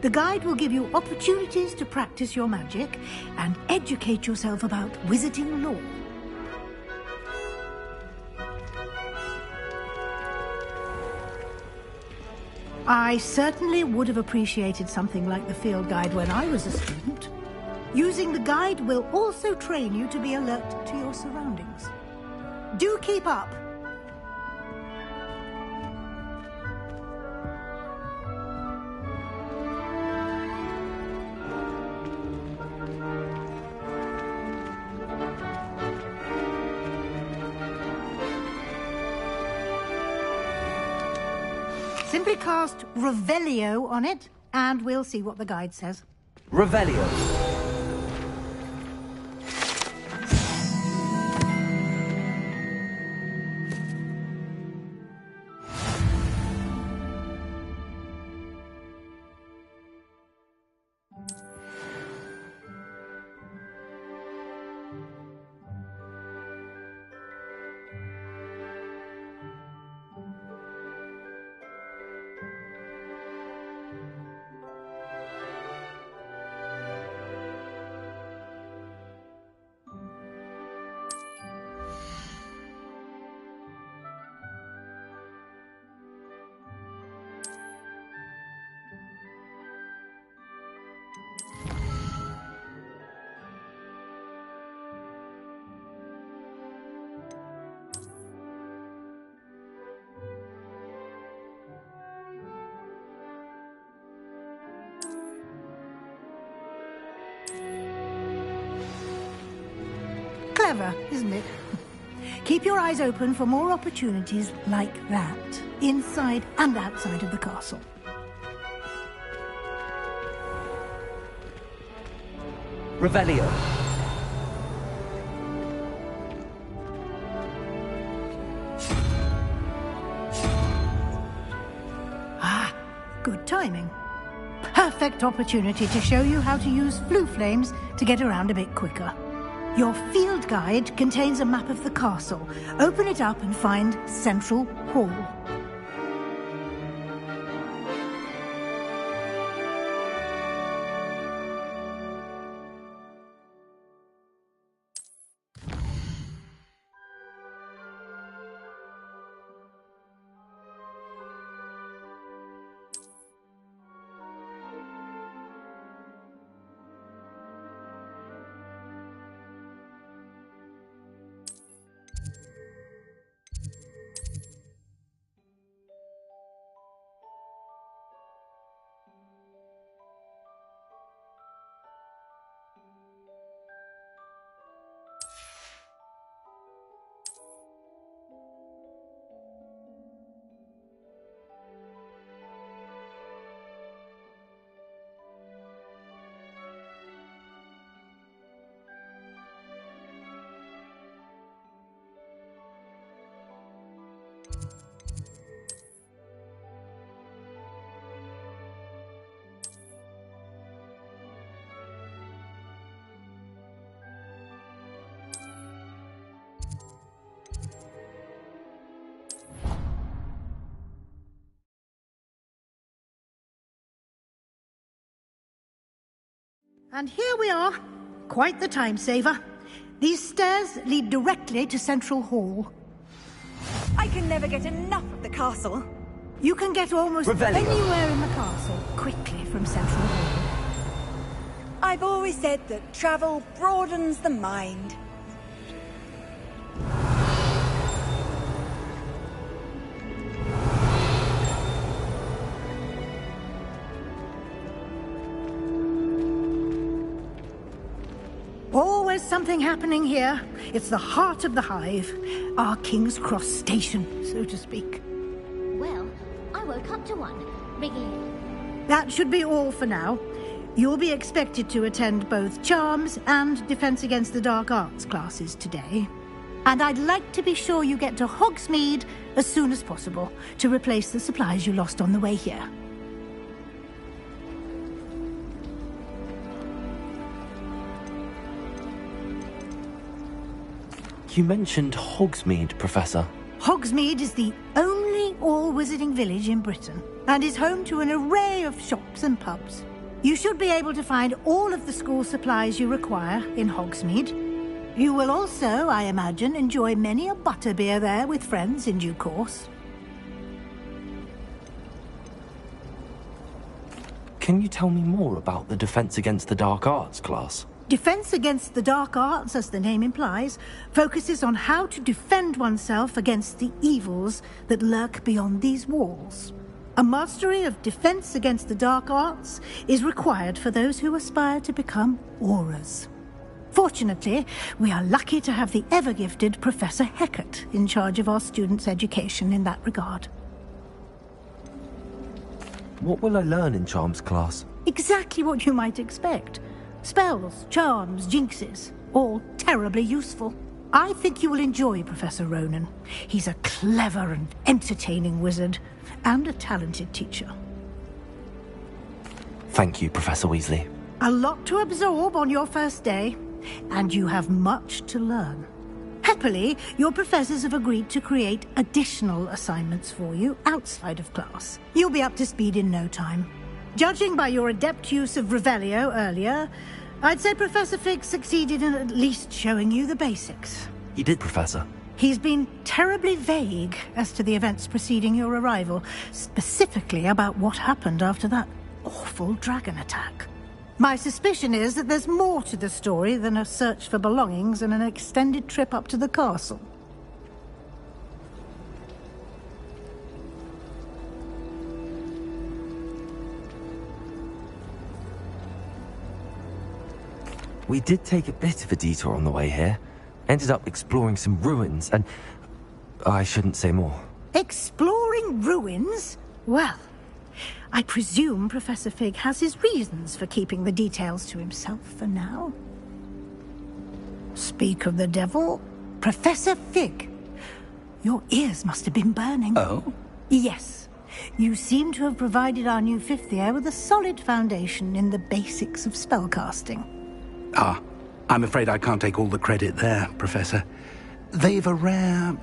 The guide will give you opportunities to practice your magic and educate yourself about wizarding lore. I certainly would have appreciated something like the field guide when I was a student. Using the guide will also train you to be alert to your surroundings. Do keep up! Simply cast Revelio on it, and we'll see what the guide says. Revelio. Clever, isn't it? Keep your eyes open for more opportunities like that, inside and outside of the castle. Revelio. Ah, good timing. Perfect opportunity to show you how to use flue flames to get around a bit quicker. Your field guide contains a map of the castle. Open it up and find Central Hall. And here we are. Quite the time saver. These stairs lead directly to Central Hall. I can never get enough of the castle. You can get almost Revelio. anywhere in the castle quickly from Central Hall. I've always said that travel broadens the mind. Always something happening here. It's the heart of the hive. Our King's Cross station, so to speak. Well, I woke up to one, regularly. That should be all for now. You'll be expected to attend both Charms and Defense Against the Dark Arts classes today. And I'd like to be sure you get to Hogsmeade as soon as possible to replace the supplies you lost on the way here. You mentioned Hogsmeade, Professor. Hogsmeade is the only all-wizarding village in Britain and is home to an array of shops and pubs. You should be able to find all of the school supplies you require in Hogsmeade. You will also, I imagine, enjoy many a butterbeer there with friends in due course. Can you tell me more about the Defense Against the Dark Arts class? Defense Against the Dark Arts, as the name implies, focuses on how to defend oneself against the evils that lurk beyond these walls. A mastery of Defense Against the Dark Arts is required for those who aspire to become Aurors. Fortunately, we are lucky to have the ever-gifted Professor Hecat in charge of our students' education in that regard. What will I learn in Charms class? Exactly what you might expect. Spells, charms, jinxes, all terribly useful. I think you will enjoy Professor Ronan. He's a clever and entertaining wizard, and a talented teacher. Thank you, Professor Weasley. A lot to absorb on your first day, and you have much to learn. Happily, your professors have agreed to create additional assignments for you outside of class. You'll be up to speed in no time. Judging by your adept use of Revelio earlier, I'd say Professor Fig succeeded in at least showing you the basics. He did, Professor. He's been terribly vague as to the events preceding your arrival, specifically about what happened after that awful dragon attack. My suspicion is that there's more to the story than a search for belongings and an extended trip up to the castle. We did take a bit of a detour on the way here. Ended up exploring some ruins and... I shouldn't say more. Exploring ruins? Well, I presume Professor Fig has his reasons for keeping the details to himself for now. Speak of the devil, Professor Fig. Your ears must have been burning. Oh? Yes. You seem to have provided our new fifth year with a solid foundation in the basics of spellcasting. Ah, I'm afraid I can't take all the credit there, Professor. They've a rare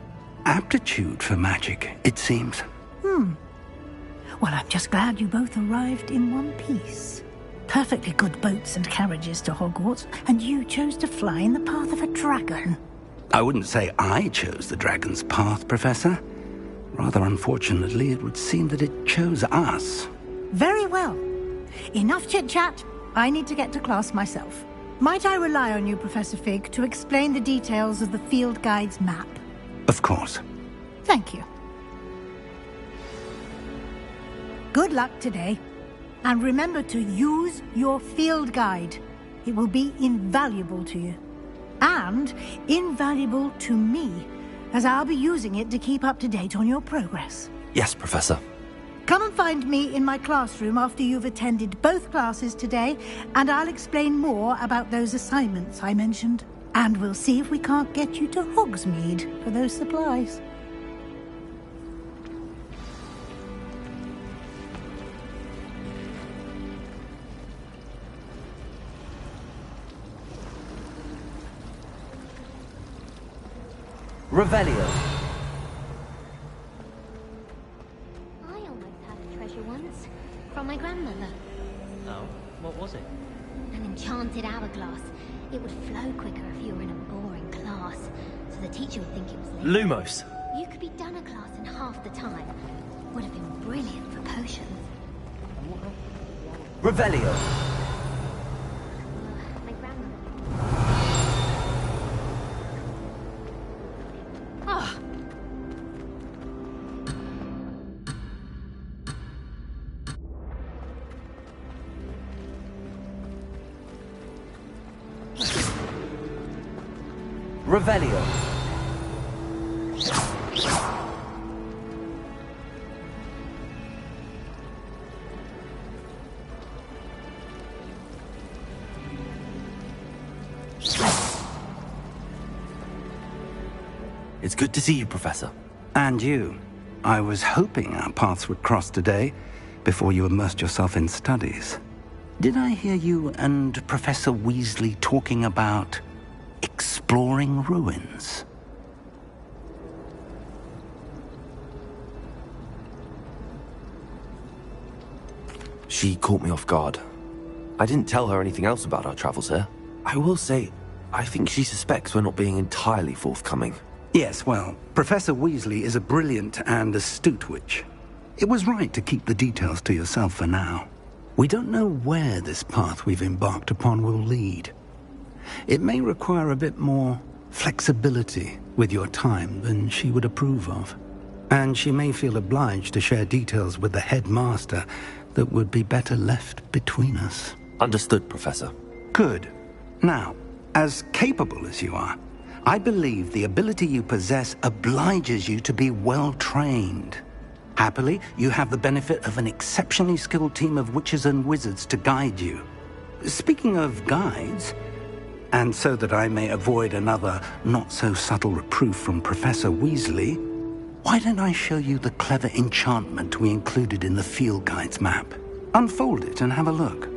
aptitude for magic, it seems. Well, I'm just glad you both arrived in one piece. Perfectly good boats and carriages to Hogwarts, and you chose to fly in the path of a dragon. I wouldn't say I chose the dragon's path, Professor. Rather unfortunately, it would seem that it chose us. Very well. Enough chit-chat. I need to get to class myself. Might I rely on you, Professor Fig, to explain the details of the field guide's map? Of course. Thank you. Good luck today. And remember to use your field guide. It will be invaluable to you. And invaluable to me, as I'll be using it to keep up to date on your progress. Yes, Professor. Come and find me in my classroom after you've attended both classes today, and I'll explain more about those assignments I mentioned. And we'll see if we can't get you to Hogsmeade for those supplies. Revelio. I almost had a treasure once, from my grandmother. Oh, what was it? An enchanted hourglass. It would flow quicker if you were in a boring class, so the teacher would think it was late. Lumos. You could be done a class in half the time. Would have been brilliant for potions. Revelio. My grandmother. Ah! Revelio. It's good to see you, Professor. And you. I was hoping our paths would cross today, before you immersed yourself in studies. Did I hear you and Professor Weasley talking about exploring ruins? She caught me off guard. I didn't tell her anything else about our travels here. I will say, I think she suspects we're not being entirely forthcoming. Yes, well, Professor Weasley is a brilliant and astute witch. It was right to keep the details to yourself for now. We don't know where this path we've embarked upon will lead. It may require a bit more flexibility with your time than she would approve of. And she may feel obliged to share details with the headmaster that would be better left between us. Understood, Professor. Good. Now, as capable as you are, I believe the ability you possess obliges you to be well-trained. Happily, you have the benefit of an exceptionally skilled team of witches and wizards to guide you. Speaking of guides, and so that I may avoid another not-so-subtle reproof from Professor Weasley, why don't I show you the clever enchantment we included in the field guide's map? Unfold it and have a look.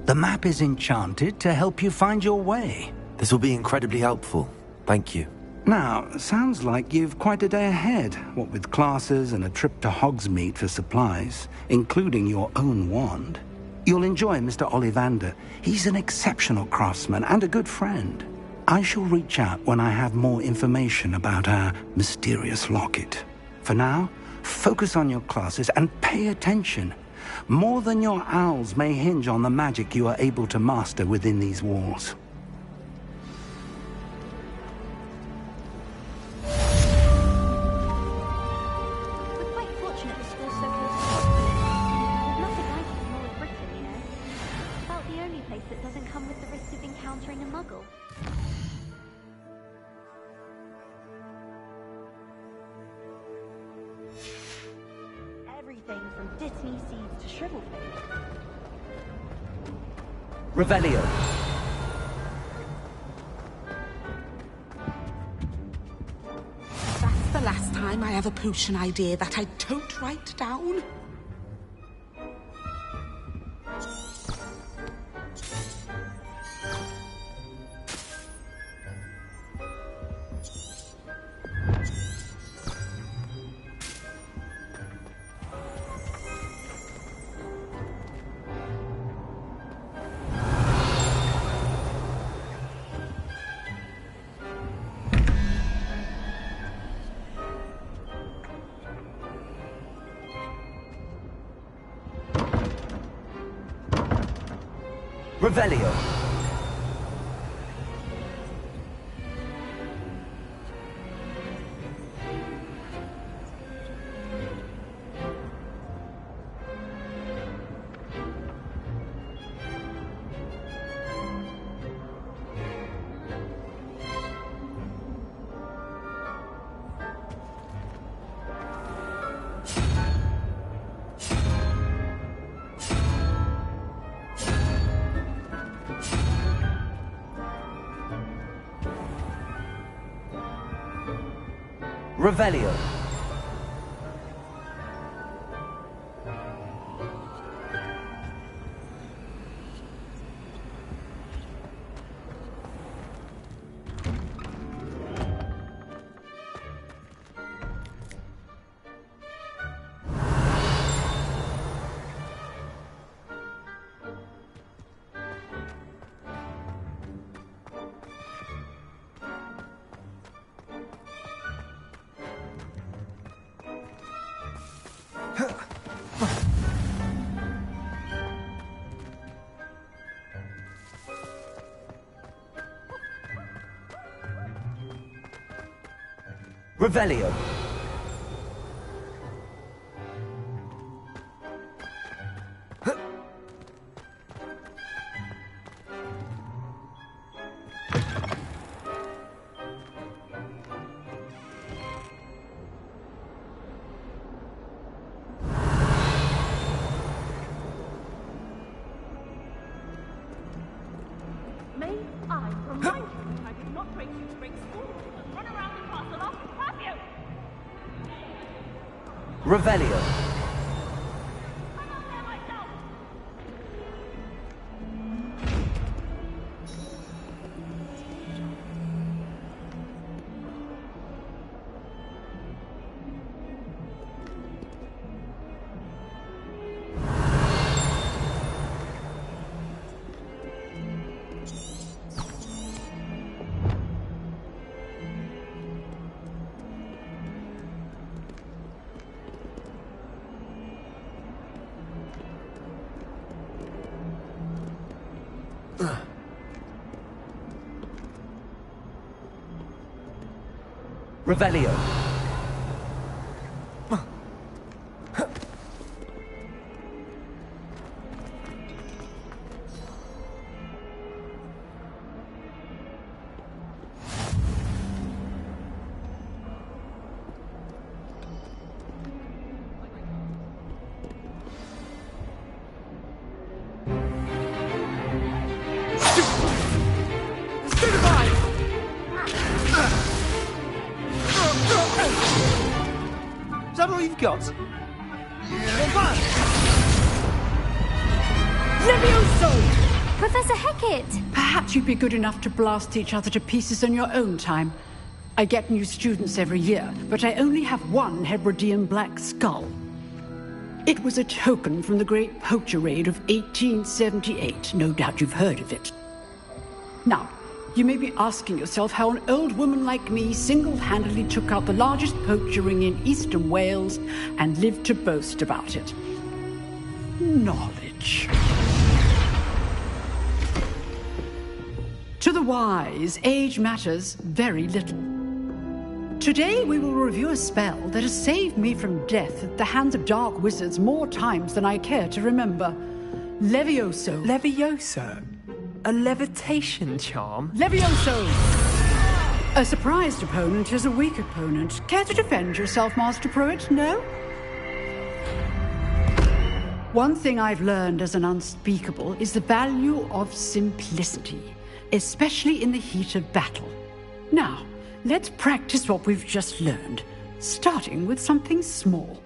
The map is enchanted to help you find your way. This will be incredibly helpful. Thank you. Now, sounds like you've quite a day ahead, what with classes and a trip to Hogsmeade for supplies, including your own wand. You'll enjoy Mr. Ollivander. He's an exceptional craftsman and a good friend. I shall reach out when I have more information about our mysterious locket. For now, focus on your classes and pay attention. More than your owls may hinge on the magic you are able to master within these walls. We're quite fortunate the school's so close to Hogsmeade. There's nothing like it in all of Britain, you know. About the only place that doesn't come with the risk of encountering a muggle. Everything from Disney seeds to shriveled things. Revelio. That's the last time I have a potion idea that I don't write down. Revelio. Revelio. Revelio. May I remind you that I did not raise you to break school and run around the castle after curfew? Revelio. I'm out there myself! Revelio. Is that all you've got? Levioso! Professor Hecat! Perhaps you'd be good enough to blast each other to pieces on your own time. I get new students every year, but I only have one Hebridean black skull. It was a token from the Great Poacher Raid of 1878. No doubt you've heard of it. Now, you may be asking yourself how an old woman like me single-handedly took out the largest poacher ring in eastern Wales and lived to boast about it. Knowledge. To the wise, age matters very little. Today we will review a spell that has saved me from death at the hands of dark wizards more times than I care to remember. Levioso. Levioso? A levitation charm? Levioso! A surprised opponent is a weak opponent. Care to defend yourself, Master Pruitt? No? One thing I've learned as an unspeakable is the value of simplicity, especially in the heat of battle. Now, let's practice what we've just learned, starting with something small.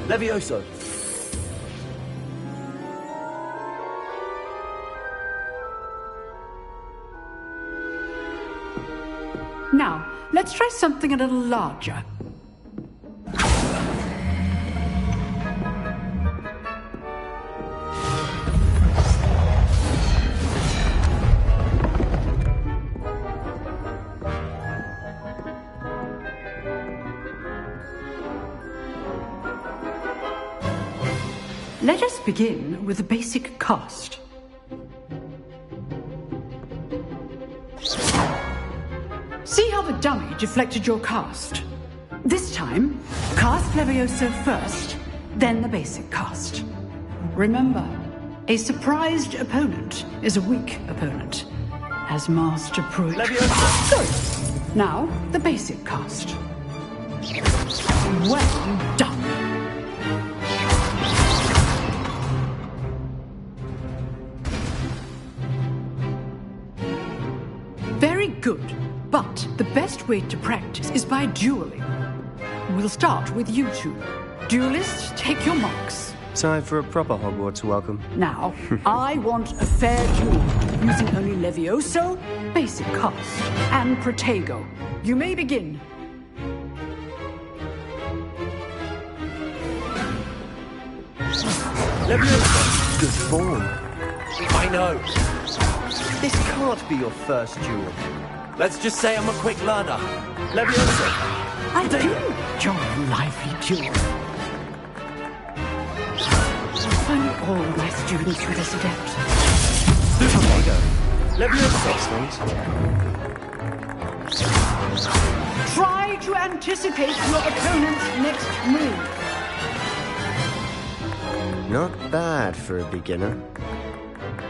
Levioso. Now, let's try something a little larger. Let us begin with the basic cast. See how the dummy deflected your cast? This time, cast Levioso first, then the basic cast. Remember, a surprised opponent is a weak opponent, as Master Pruitt. Levioso! Good. Now, the basic cast. Well done. Very good. But the best way to practice is by dueling. We'll start with you two. Duelists, take your marks. Time for a proper Hogwarts welcome. Now, I want a fair duel, using only Levioso, basic cast, and Protego. You may begin. Leviosa! Good form. I know. This can't be your first duel. Let's just say I'm a quick learner. Leviosa! I do enjoy lively duels. I find all my students were this adept. Super Mega! Leviosa! Excellent. Try to anticipate your opponent's next move. Not bad for a beginner.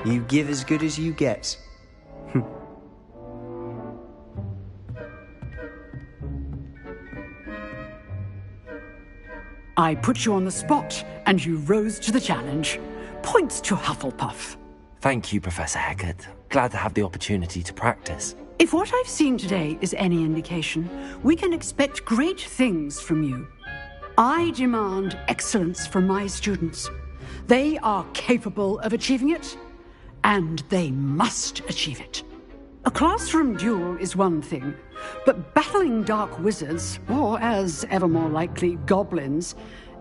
You give as good as you get. I put you on the spot, and you rose to the challenge. Points to Hufflepuff. Thank you, Professor Hecat. Glad to have the opportunity to practice. If what I've seen today is any indication, we can expect great things from you. I demand excellence from my students. They are capable of achieving it, and they must achieve it. A classroom duel is one thing, but battling dark wizards, or as ever more likely, goblins,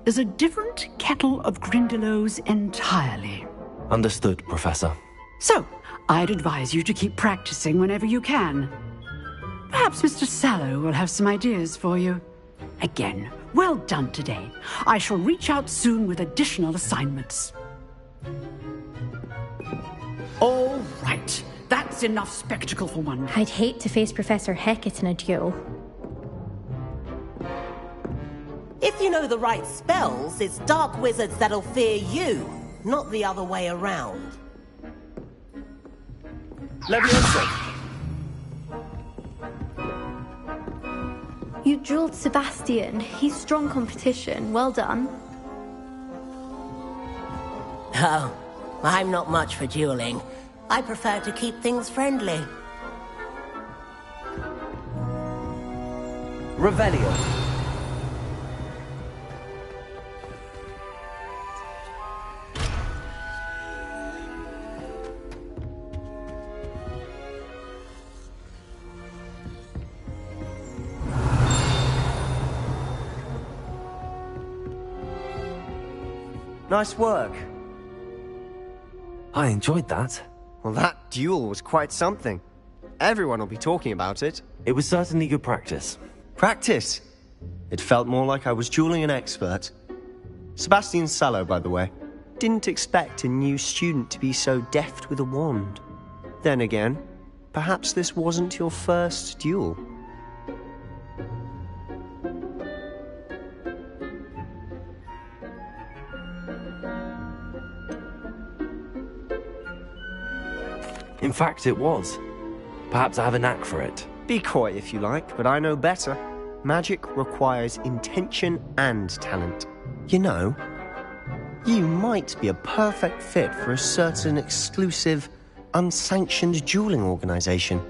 is a different kettle of Grindylows entirely. Understood, Professor. So, I'd advise you to keep practicing whenever you can. Perhaps Mr. Sallow will have some ideas for you. Again, well done today. I shall reach out soon with additional assignments. All right. That's enough spectacle for one. I'd hate to face Professor Hecat in a duel. If you know the right spells, it's dark wizards that'll fear you, not the other way around. Leviosa! You dueled Sebastian. He's strong competition. Well done. Oh, I'm not much for dueling. I prefer to keep things friendly. Revelio. Nice work. I enjoyed that. Well, that duel was quite something. Everyone will be talking about it. It was certainly good practice. Practice? It felt more like I was dueling an expert. Sebastian Sallow, by the way. Didn't expect a new student to be so deft with a wand. Then again, perhaps this wasn't your first duel. In fact, it was. Perhaps I have a knack for it. Be coy if you like, but I know better. Magic requires intention and talent. You know, you might be a perfect fit for a certain exclusive, unsanctioned dueling organization.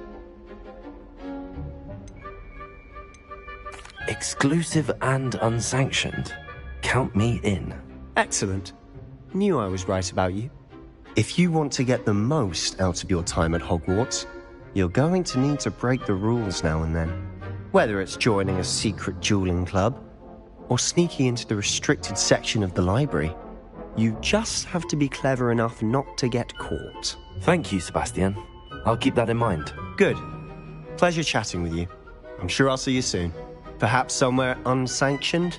Exclusive and unsanctioned. Count me in. Excellent. Knew I was right about you. If you want to get the most out of your time at Hogwarts, you're going to need to break the rules now and then. Whether it's joining a secret dueling club, or sneaking into the restricted section of the library, you just have to be clever enough not to get caught. Thank you, Sebastian. I'll keep that in mind. Good. Pleasure chatting with you. I'm sure I'll see you soon. Perhaps somewhere unsanctioned?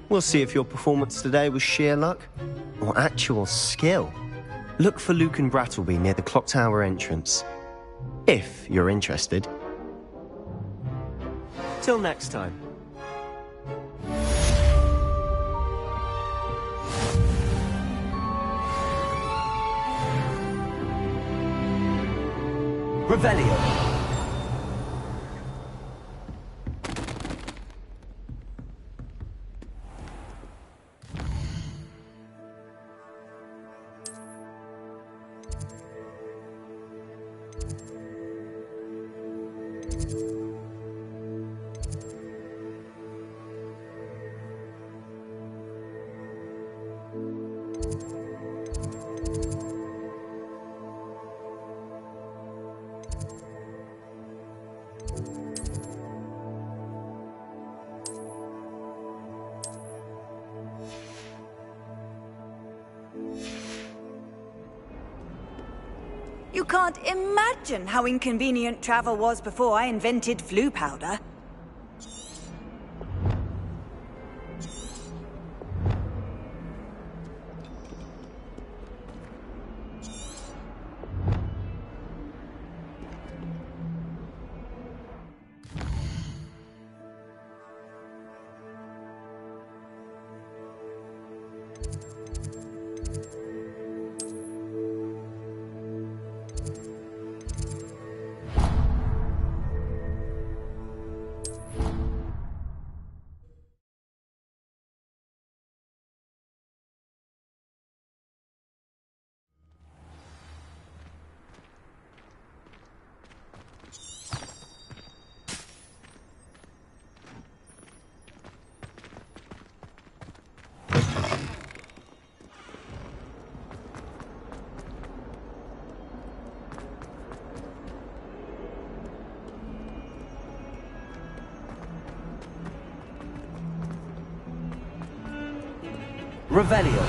We'll see if your performance today was sheer luck, or actual skill. Look for Luke and Brattleby near the clock tower entrance. If you're interested. Till next time. Revelio. You can't imagine how inconvenient travel was before I invented flu powder. Revelio.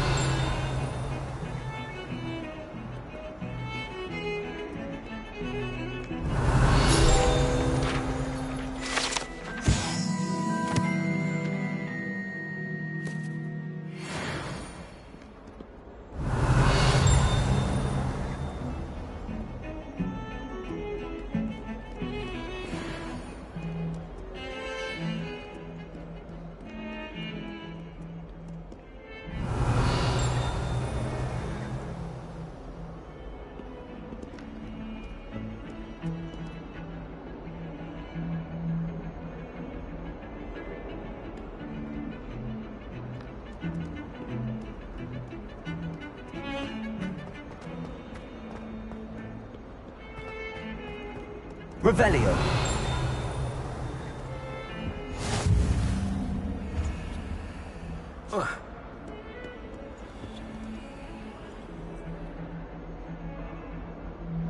Revelio.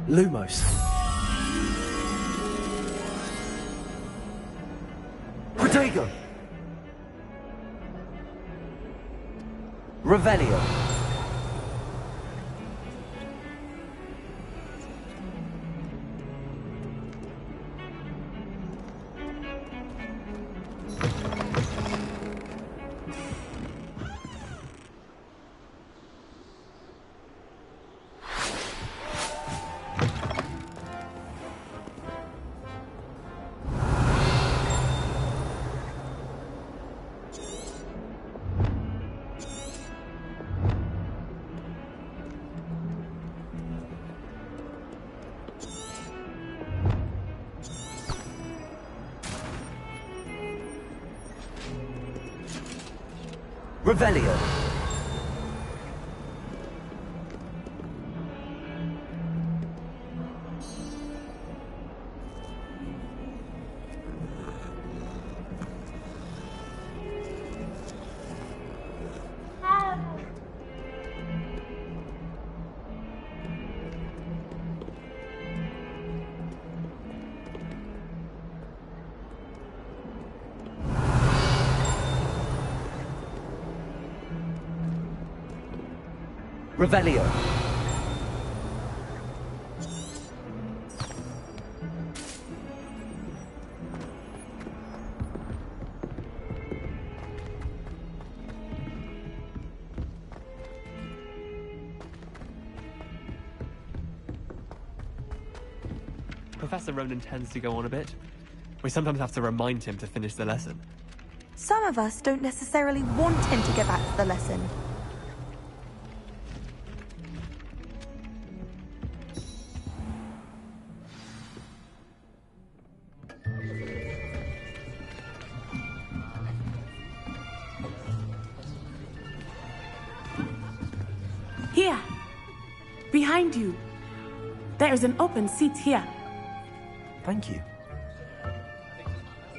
Lumos. Protego. Revelio. Revelio. Revelio. Professor Ronan tends to go on a bit. We sometimes have to remind him to finish the lesson. Some of us don't necessarily want him to get back to the lesson. Here! Behind you! There is an open seat here. Thank you.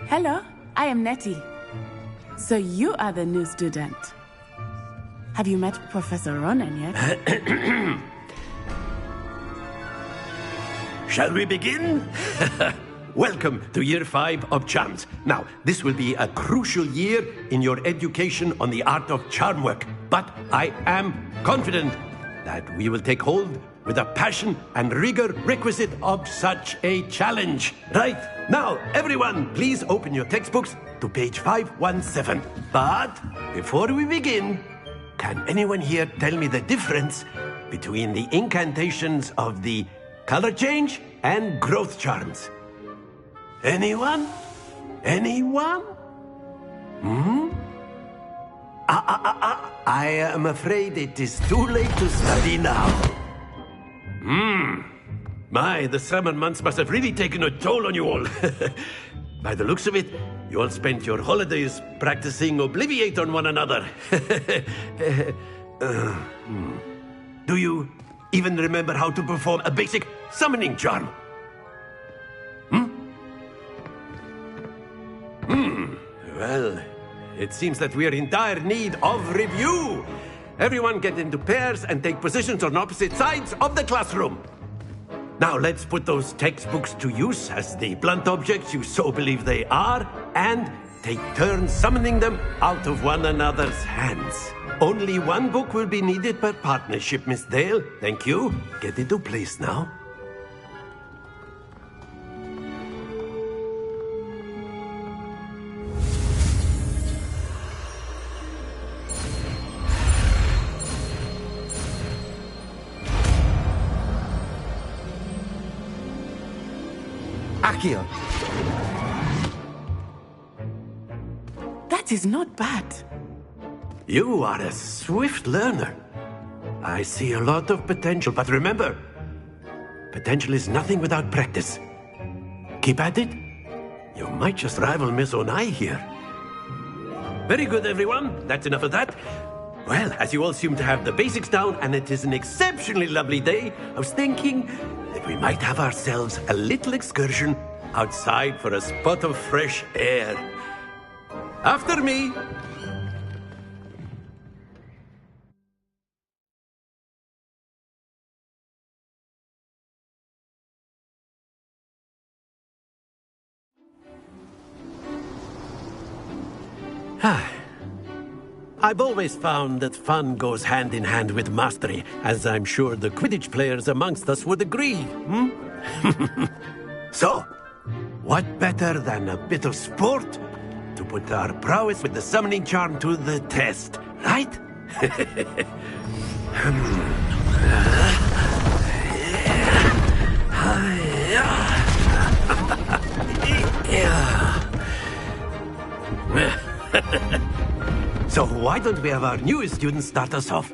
Hello, I am Nettie. So you are the new student. Have you met Professor Ronan yet? Shall we begin? Welcome to Year 5 of Charms. Now, this will be a crucial year in your education on the art of charm work, but I am confident that we will take hold with a passion and rigor requisite of such a challenge. Right, now, everyone, please open your textbooks to page 517. But before we begin, can anyone here tell me the difference between the incantations of the color change and growth charms? Anyone? Anyone? I am afraid it is too late to study now. My, the summer months must have really taken a toll on you all. By the looks of it, you all spent your holidays practicing Obliviate on one another. Do you even remember how to perform a basic summoning charm? Well, it seems that we are in dire need of review. Everyone get into pairs and take positions on opposite sides of the classroom. Now let's put those textbooks to use as the blunt objects you so believe they are, and take turns summoning them out of one another's hands. Only one book will be needed per partnership, Miss Dale. Thank you. Get into place now. Accio. That is not bad. You are a swift learner. I see a lot of potential, but remember, potential is nothing without practice. Keep at it. You might just rival Miss Onai here. Very good, everyone. That's enough of that. Well, as you all seem to have the basics down, and it is an exceptionally lovely day, I was thinking that we might have ourselves a little excursion outside for a spot of fresh air. After me. I've always found that fun goes hand in hand with mastery, as I'm sure the Quidditch players amongst us would agree. So, what better than a bit of sport to put our prowess with the summoning charm to the test, right? So why don't we have our newest student start us off?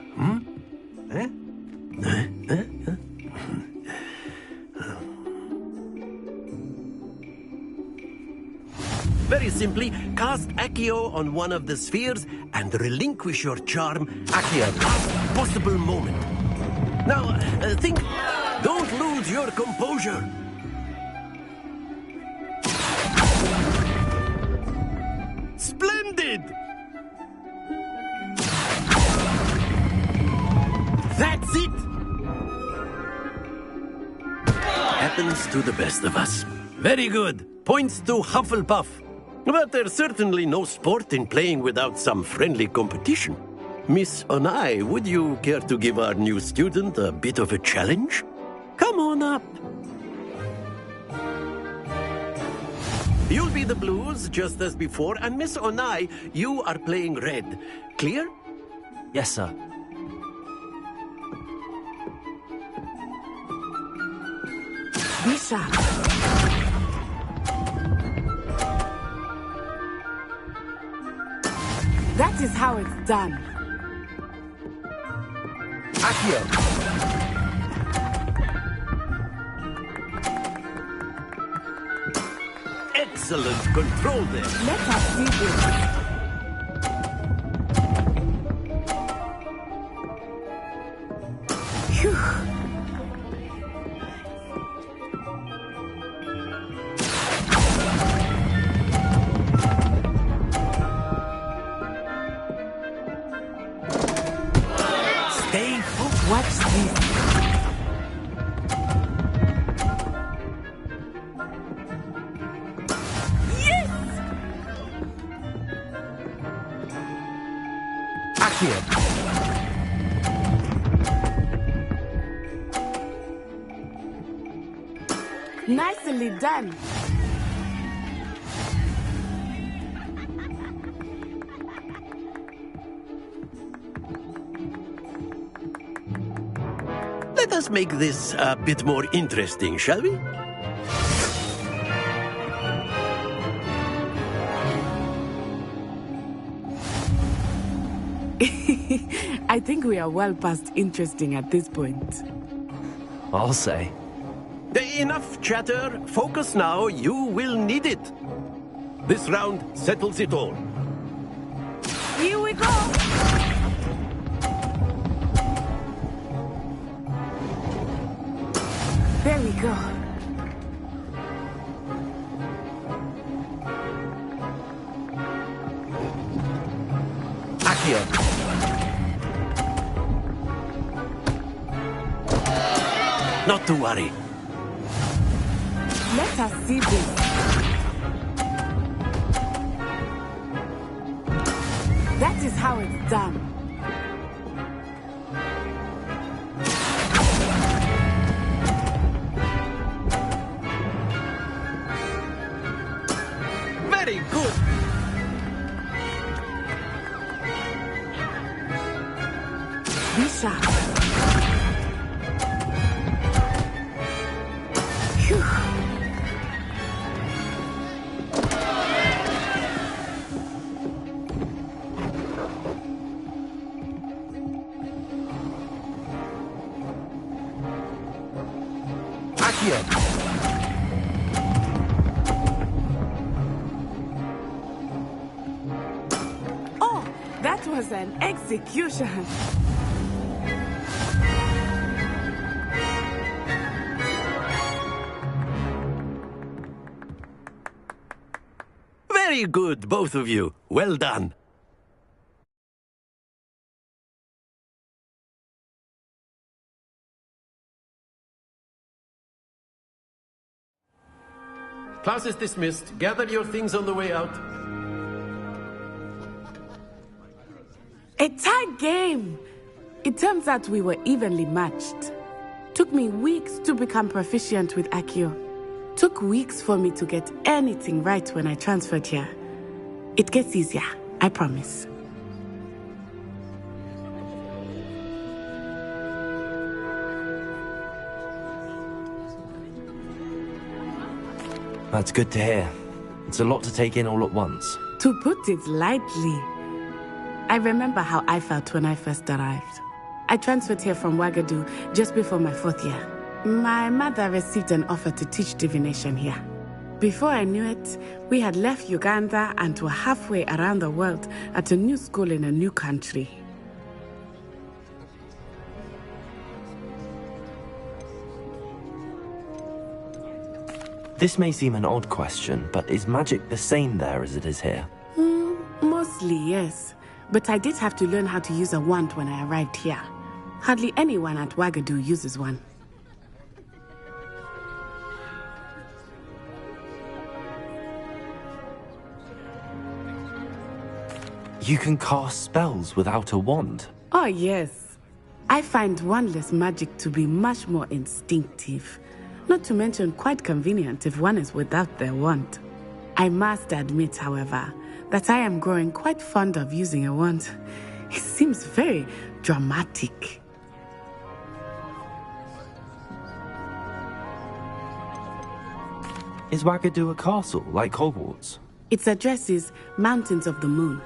Very simply, cast Accio on one of the spheres and relinquish your charm at the last possible moment. Now, think. Don't lose your composure. Splendid! That's it! Happens to the best of us. Very good. Points to Hufflepuff. But there's certainly no sport in playing without some friendly competition. Miss Onai, would you care to give our new student a bit of a challenge? Come on up. You'll be the blues, just as before, and Miss Onai, you are playing red. Clear? Yes, sir. Be sharp. That is how it's done. Accio. Excellent control there. Let us see this. Phew. Watch this. Yes! Accio. Nicely done. Let us make this a bit more interesting, shall we? I think we are well past interesting at this point. I'll say. Enough chatter. Focus now. You will need it. This round settles it all. Here we go! There we go. Accio. Not to worry. Let us see this. That is how it's done. Very good. Be sharp. Oh, that was an execution. Very good, both of you. Well done. Class is dismissed. Gather your things on the way out. A tight game. It turns out we were evenly matched. Took me weeks to become proficient with Accio. Took weeks for me to get anything right when I transferred here. It gets easier, I promise. That's good to hear. It's a lot to take in all at once. To put it lightly, I remember how I felt when I first arrived. I transferred here from Ouagadougou just before my 4th year. My mother received an offer to teach divination here. Before I knew it, we had left Uganda and were halfway around the world at a new school in a new country. This may seem an odd question, but is magic the same there as it is here? Mostly, yes. But I did have to learn how to use a wand when I arrived here. Hardly anyone at Ouagadougou uses one. You can cast spells without a wand? Oh, yes. I find wandless magic to be much more instinctive. Not to mention quite convenient if one is without their wand. I must admit, however, that I am growing quite fond of using a wand. It seems very dramatic. Is Ouagadougou a castle, like Hogwarts? Its address is Mountains of the Moon.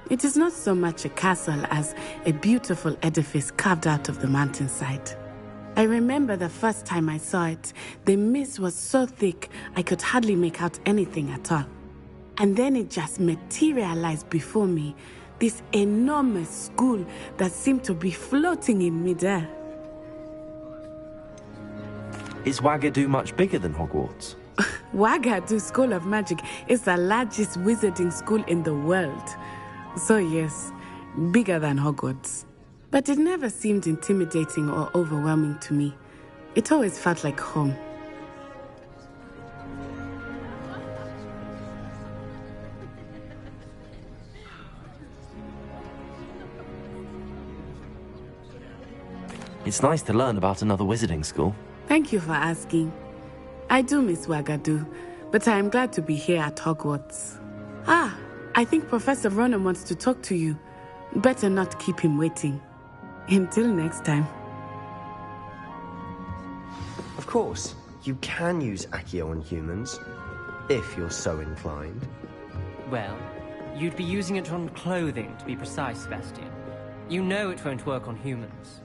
It is not so much a castle as a beautiful edifice carved out of the mountainside. I remember the first time I saw it, the mist was so thick I could hardly make out anything at all. And then it just materialized before me, this enormous school that seemed to be floating in midair. Is Ouagadougou much bigger than Hogwarts? Ouagadougou School of Magic is the largest wizarding school in the world. So yes, bigger than Hogwarts. But it never seemed intimidating or overwhelming to me. It always felt like home. It's nice to learn about another wizarding school. Thank you for asking. I do miss Wagadu, but I am glad to be here at Hogwarts. Ah, I think Professor Ronan wants to talk to you. Better not keep him waiting. Until next time. Of course, you can use Accio on humans, if you're so inclined. Well, you'd be using it on clothing, to be precise, Sebastian. You know it won't work on humans.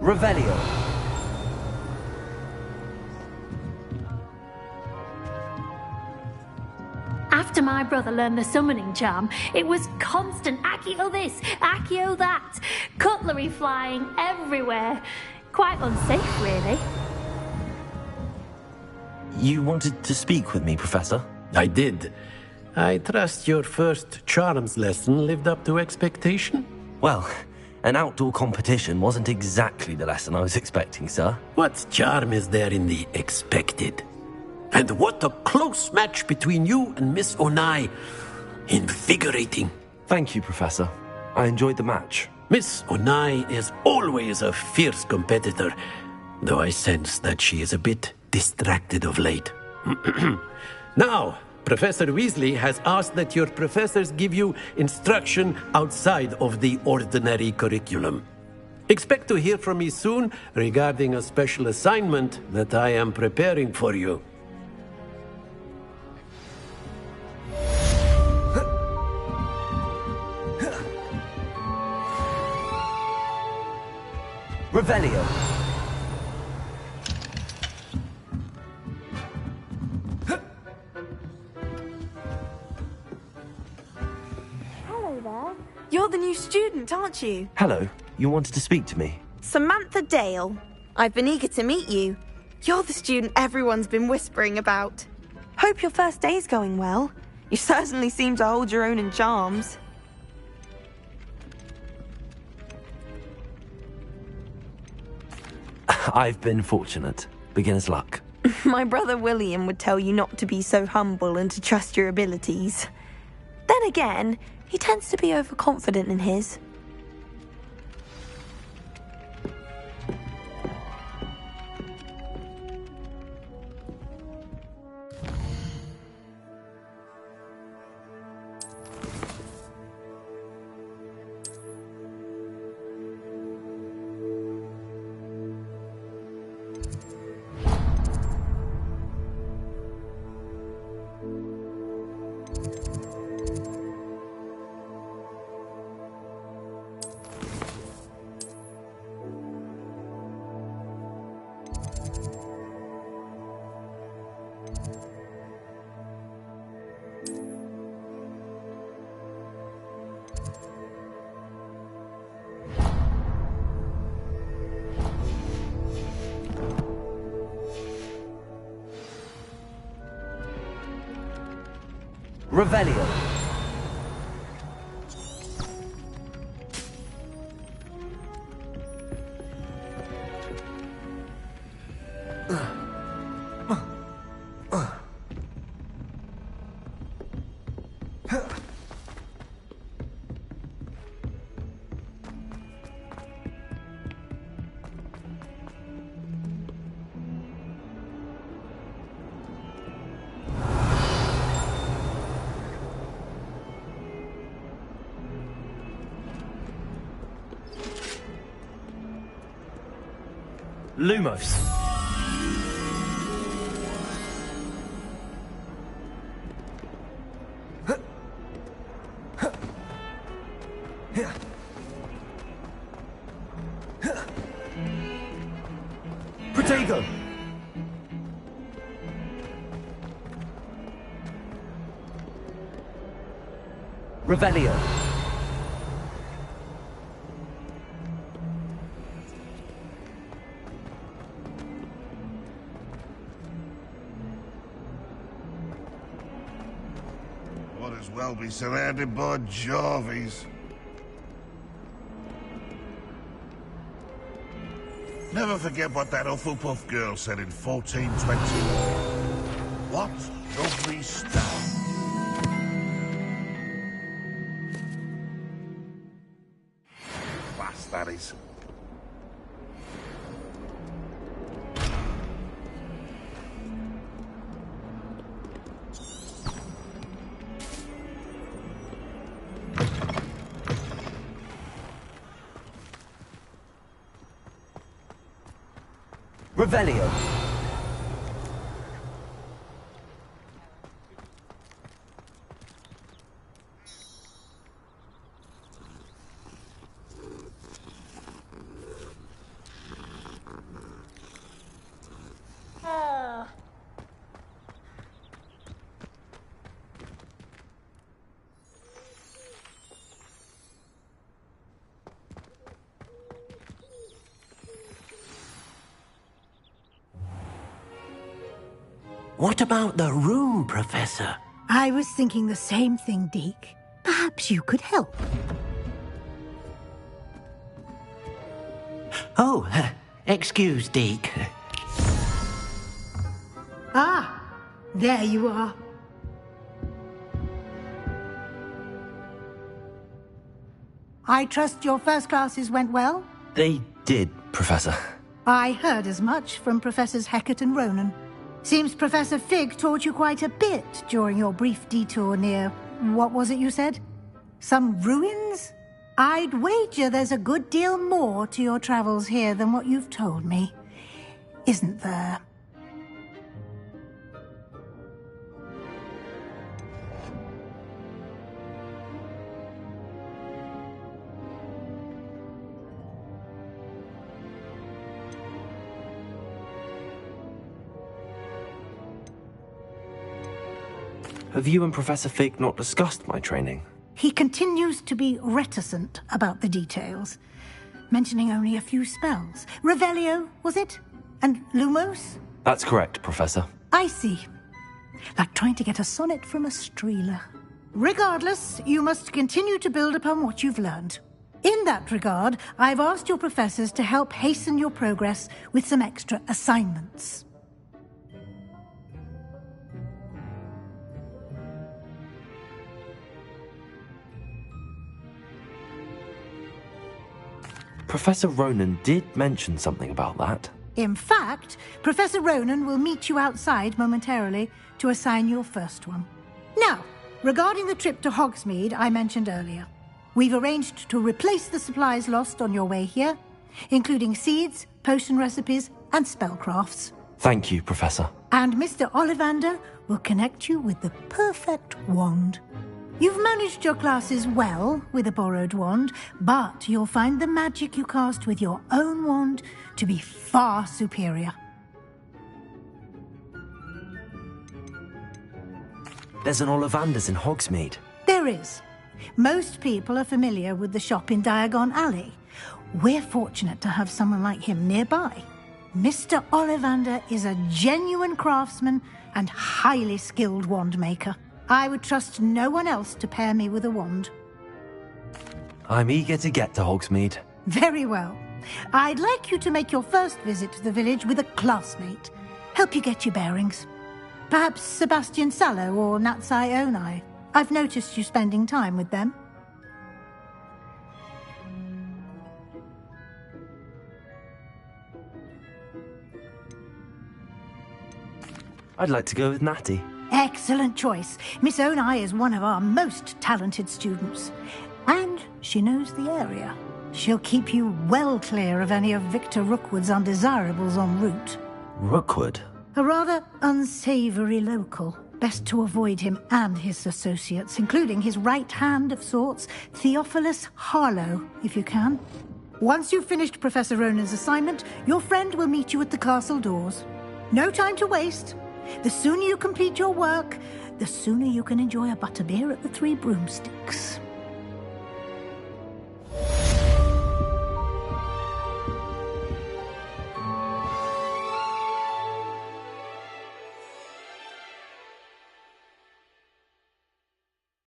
Revelio. After my brother learned the summoning charm, it was constant Accio this, Accio that, cutlery flying everywhere. Quite unsafe, really. You wanted to speak with me, Professor? I did. I trust your first charms lesson lived up to expectation? Well, an outdoor competition wasn't exactly the lesson I was expecting, sir. What charm is there in the expected? And what a close match between you and Miss Onai. Invigorating. Thank you, Professor. I enjoyed the match. Miss Onai is always a fierce competitor, though I sense that she is a bit distracted of late. Now, Professor Weasley has asked that your professors give you instruction outside of the ordinary curriculum. Expect to hear from me soon regarding a special assignment that I am preparing for you. Revelio. Hello there. You're the new student, aren't you? Hello. You wanted to speak to me? Samantha Dale. I've been eager to meet you. You're the student everyone's been whispering about. Hope your first day's going well. You certainly seem to hold your own in charms. I've been fortunate. Beginner's luck. My brother William would tell you not to be so humble and to trust your abilities. Then again, he tends to be overconfident in his. Revelio. Lumos. Protego. Revelio. As well be surrounded by Jarvies. Never forget what that Hufflepuff girl said in 1420. What lovely stuff. Fast, that is. Revelio. What about the room, Professor? I was thinking the same thing, Deke. Perhaps you could help. Oh, excuse, Deke. Ah, there you are. I trust your first classes went well? They did, Professor. I heard as much from Professors Hecat and Ronan. Seems Professor Fig taught you quite a bit during your brief detour near... what was it you said? Some ruins? I'd wager there's a good deal more to your travels here than what you've told me. Isn't there? Have you and Professor Fig not discussed my training? He continues to be reticent about the details, mentioning only a few spells. Revelio, was it? And Lumos? That's correct, Professor. I see. Like trying to get a sonnet from a streeler. Regardless, you must continue to build upon what you've learned. In that regard, I've asked your professors to help hasten your progress with some extra assignments. Professor Ronan did mention something about that. In fact, Professor Ronan will meet you outside momentarily to assign your first one. Now, regarding the trip to Hogsmeade I mentioned earlier, we've arranged to replace the supplies lost on your way here, including seeds, potion recipes, and spellcrafts. Thank you, Professor. And Mr. Ollivander will connect you with the perfect wand. You've managed your classes well with a borrowed wand, but you'll find the magic you cast with your own wand to be far superior. There's an Ollivander's in Hogsmeade. There is. Most people are familiar with the shop in Diagon Alley. We're fortunate to have someone like him nearby. Mr. Ollivander is a genuine craftsman and highly skilled wand maker. I would trust no one else to pair me with a wand. I'm eager to get to Hogsmeade. Very well. I'd like you to make your first visit to the village with a classmate. Help you get your bearings. Perhaps Sebastian Sallow or Natsai Onai. I've noticed you spending time with them. I'd like to go with Natty. Excellent choice. Miss Onai is one of our most talented students. And she knows the area. She'll keep you well clear of any of Victor Rookwood's undesirables en route. Rookwood? A rather unsavoury local. Best to avoid him and his associates, including his right hand of sorts, Theophilus Harlow, if you can. Once you've finished Professor Ronan's assignment, your friend will meet you at the castle doors. No time to waste. The sooner you complete your work, the sooner you can enjoy a butterbeer at the Three Broomsticks.